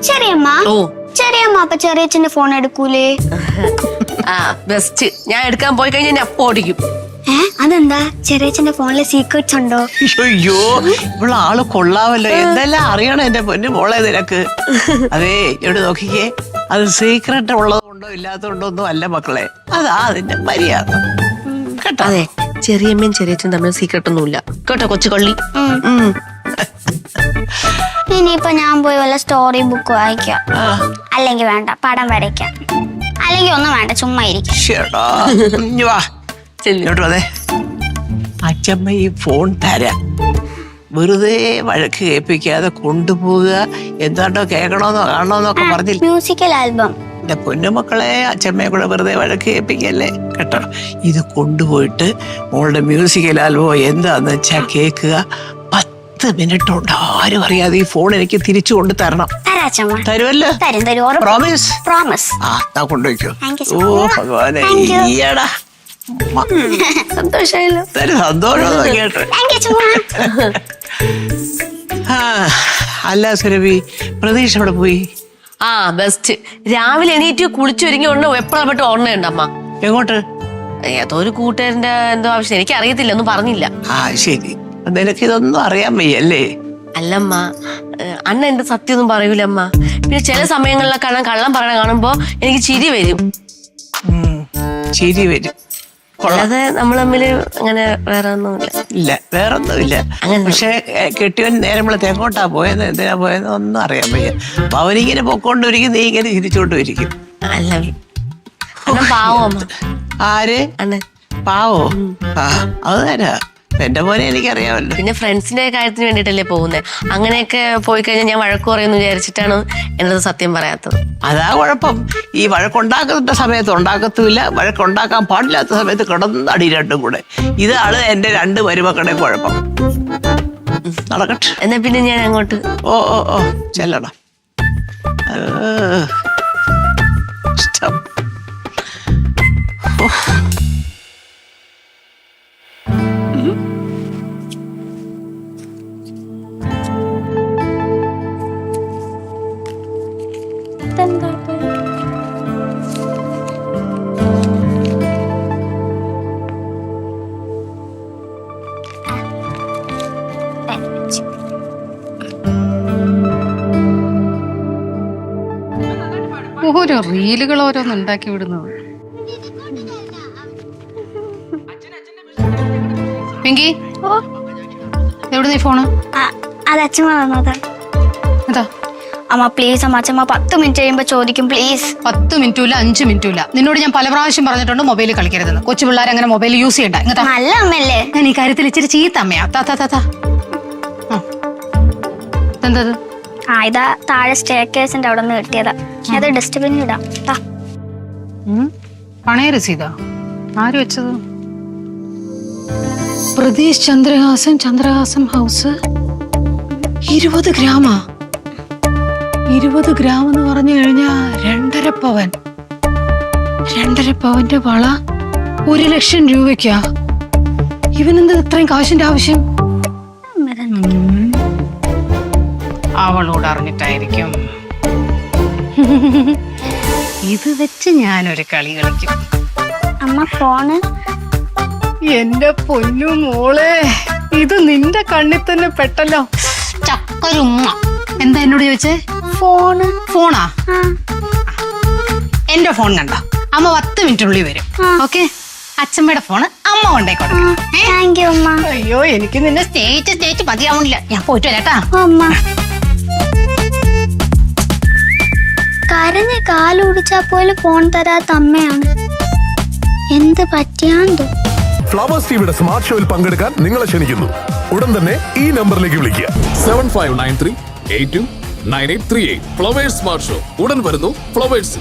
ചെറിയമ്മ അപ്പൊ ചെറിയച്ഛന്റെ phone എടുക്കൂലേ? Best. ഞാൻ എടുക്കാൻ പോയി കഴിഞ്ഞാൽ ഞാൻ അപ്പൊ ഓടിക്കും. അതെന്താ? ചെറിയച്ഛന്റെ ഫോണിലെ സീക്രട്സ് ഉണ്ടോ? അയ്യോ, ഇവിടെ ആള് കൊള്ളാമല്ലോ. എന്തെല്ലാം അറിയണം എന്റെ പൊന്നു മോളെ നിനക്ക്. അതേ, ഇവിടെ നോക്കിക്കേ, അത് സീക്രട്ട് ഉള്ളതുകൊണ്ടോ ഇല്ലാത്തതുകൊണ്ടോ ഒന്നും അല്ല മക്കളെ, അതാ അതിന്റെ മര്യാദ കേട്ടോ. അതെ, ചെറിയമ്മയും ചെറിയച്ഛനും തമ്മിൽ സീക്രട്ട് ഒന്നുമില്ല കേട്ടോ കൊച്ചു കള്ളി. ഇനിയിപ്പൊ ഞാൻ പോയി വല്ല സ്റ്റോറി ബുക്ക് വായിക്കാം, അല്ലെങ്കിൽ വേണ്ട പടം വരയ്ക്കാം, അല്ലെങ്കിൽ ഒന്നും വേണ്ട ചുമ്മാ ഇരിക്കും. അതെ, അച്ഛമ്മ ഈ ഫോൺ തരാം, വെറുതെ വഴക്ക് കേൾപ്പിക്കാതെ കൊണ്ടുപോവുക. എന്താണ്ടോ കേൾക്കണോന്നോ കാണണോന്നൊക്കെ പറഞ്ഞില്ല. Musical album. എന്റെ പൊന്നുമക്കളെ, അച്ഛമ്മയെ കൂടെ വെറുതെ വഴക്ക് കേൾപ്പിക്കല്ലേ കേട്ടോ. ഇത് കൊണ്ടുപോയിട്ട് മോളുടെ മ്യൂസിക്കൽ ആൽബം എന്താന്ന് വെച്ചാ കേൾക്കുക. 10 മിനിറ്റ് ഉണ്ട്, ആരും അറിയാതെ ഈ ഫോൺ എനിക്ക് തിരിച്ചു കൊണ്ട് തരണം. തരുമല്ലോ? പ്രോമിസ്. ആ, കൊണ്ടുപോയിക്കോ. ഓ ഭഗവാനെ, ഈയടാ സന്തോഷമായല്ലോ. സന്തോഷം കേട്ടോ. അല്ല സുരഭി, പ്രതീക്ഷ അവിടെ പോയി? ബെസ്റ്റ്. രാവിലെ എണീറ്റ് കുളിച്ചൊരുങ്ങി കൊണ്ട് എപ്പോഴായിട്ട് ഓർമ്മയുണ്ട് അമ്മ. എങ്ങോട്ട്? ഏതോ ഒരു കൂട്ടുകാരന്റെ എന്തോ ആവശ്യം, എനിക്ക് അറിയത്തില്ല, ഒന്നും പറഞ്ഞില്ല. ശരി, നിനക്ക് ഇതൊന്നും അറിയാൻ വയ്യല്ലേ? അല്ലമ്മ, അണ്ണ എന്റെ സത്യം ഒന്നും പറയൂല അമ്മ. പിന്നെ ചില സമയങ്ങളിലൊക്കെ കള്ളം പറയണ കാണുമ്പോ എനിക്ക് ചിരി വരും. ചിരി വരും, അല്ലാതെ നമ്മൾ തമ്മില് അങ്ങനെ വേറെ ഒന്നുമില്ല. ഇല്ല, വേറൊന്നുമില്ല. പക്ഷെ കെട്ടിയവൻ നേരം എങ്ങോട്ടാ പോയത്, എന്തിനാ പോയത് ഒന്നും അറിയാൻ വയ്യ. അവനിങ്ങനെ പൊക്കോണ്ടിരിക്കും, നീ ഇങ്ങനെ ചിരിച്ചോണ്ടിരിക്കും. അല്ല, പാവോ അമ്മ. ആര്? അണ്ണൻ പാവോ? അത് തരാ, എന്റെ പോലെ എനിക്കറിയാമല്ലോ. പിന്നെ ഫ്രണ്ട്സിന്റെ കാര്യത്തിന് വേണ്ടിട്ടല്ലേ പോകുന്നത്. അങ്ങനെയൊക്കെ പോയി കഴിഞ്ഞാൽ ഞാൻ വഴക്ക് പറയുമെന്ന് വിചാരിച്ചിട്ടാണ് എന്നത് സത്യം പറയാത്തത്. അതാ കുഴപ്പം. ഈ വഴക്കുണ്ടാക്കുന്ന സമയത്ത് ഉണ്ടാക്കത്തുമില്ല, വഴക്കുണ്ടാക്കാൻ പാടില്ലാത്ത സമയത്ത് കിടന്ന് അടി രണ്ടും കൂടെ. ഇതാണ് എന്റെ 2 മരുമക്കളുടെ കുഴപ്പം. നടക്കട്ടെ. എന്നാ പിന്നെ ഞാൻ അങ്ങോട്ട്. ഓ ചെല്ലണം. ഇഷ്ടം. ഓരോ റീലുകൾ ഓരോന്ന് ഉണ്ടാക്കി വിടുന്നത്. പിങ്കി, എവിടെ നീ ഫോണ്? അത് അച്ഛമ്മ തന്നതാ. എന്താ അമ്മ പ്ലീസ് അമ്മ, അച്ഛമ്മ 10 മിനിറ്റ് കഴിയുമ്പോ ചോദിക്കും പ്ലീസ്. 10 മിനിറ്റും ഇല്ല, 5 മിനിറ്റും ഇല്ല. നിന്നോട് ഞാൻ പല പ്രാവശ്യം പറഞ്ഞിട്ടുണ്ട് മൊബൈലിൽ കളിക്കരുതെന്ന്. കൊച്ചു പിള്ളേർ അങ്ങനെ മൊബൈൽ യൂസ് ചെയ്യണ്ട. ഇങ്ങനത്തെ നല്ല അമ്മയല്ലേ. ഞാൻ ഈ കാര്യത്തിൽ ഇച്ചിരി ചീത്ത അമ്മയാ. എന്തത്? ഇതാ താഴെ സ്റ്റേക്കേഴ്സിന്റെ അവിടെ നിന്ന് കിട്ടിയതാ. അത് ഡസ്റ്റ്ബിന്നിൽ ഇടാം. പണയ രസീതാ? ആര് വെച്ചത്? പ്രതീഷ് ചന്ദ്രഹാസൻ ഹൗസ്. 20 ഗ്രാമാ? 20 ഗ്രാം എന്ന് പറഞ്ഞു കഴിഞ്ഞാ 2.5 പവൻ. 2.5 പവന്റെ വള 1 ലക്ഷം രൂപയ്ക്കാ. ഇവനെന്ത് ഇത്രയും കാശിന്റെ ആവശ്യം? അവളോട് അറിഞ്ഞിട്ടായിരിക്കും. ഇത് വെച്ച് ഞാനൊരു കളി കളിക്കും. അമ്മ ഫോണ്. എന്റെ പൊന്നു മോളെ, ഇത് നിന്റെ കണ്ണിൽ തന്നെ പെട്ടല്ലോ. ചക്കരുമ്മ. എന്താ എന്നോട് ചോദിച്ചേ? ഫോണാ? എന്റെ ഫോൺ കണ്ട അമ്മ 10 മിനിറ്റിനുള്ളിൽ വരും. ഓക്കെ, അച്ഛമ്മയുടെ ഫോണ് അമ്മ കൊണ്ടേ കൊടുക്കണം. അയ്യോ, എനിക്ക് നിന്നെ സ്റ്റേറ്റ് മതിയാവണില്ല. ഞാൻ പോയിട്ട് വരാട്ടാ. കരഞ്ഞ് കാലുടിച്ചാ പോലും ഫോൺ തരാത്ത അമ്മയാണ്. എന്ത് പറ്റിയാന്തോ. ഫ്ലവേഴ്സ് ടിവിയുടെ സ്മാർട്ട് ഷോയിൽ പങ്കെടുക്കാൻ നിങ്ങളെ ക്ഷണിക്കുന്നു. ഉടൻ തന്നെ ഈ നമ്പറിലേക്ക് വിളിക്കുക. 7593829838. ഫ്ലവേഴ്സ് സ്മാർട്ട് ഷോ ഉടൻ വരുന്നു ഫ്ലവേഴ്സ്.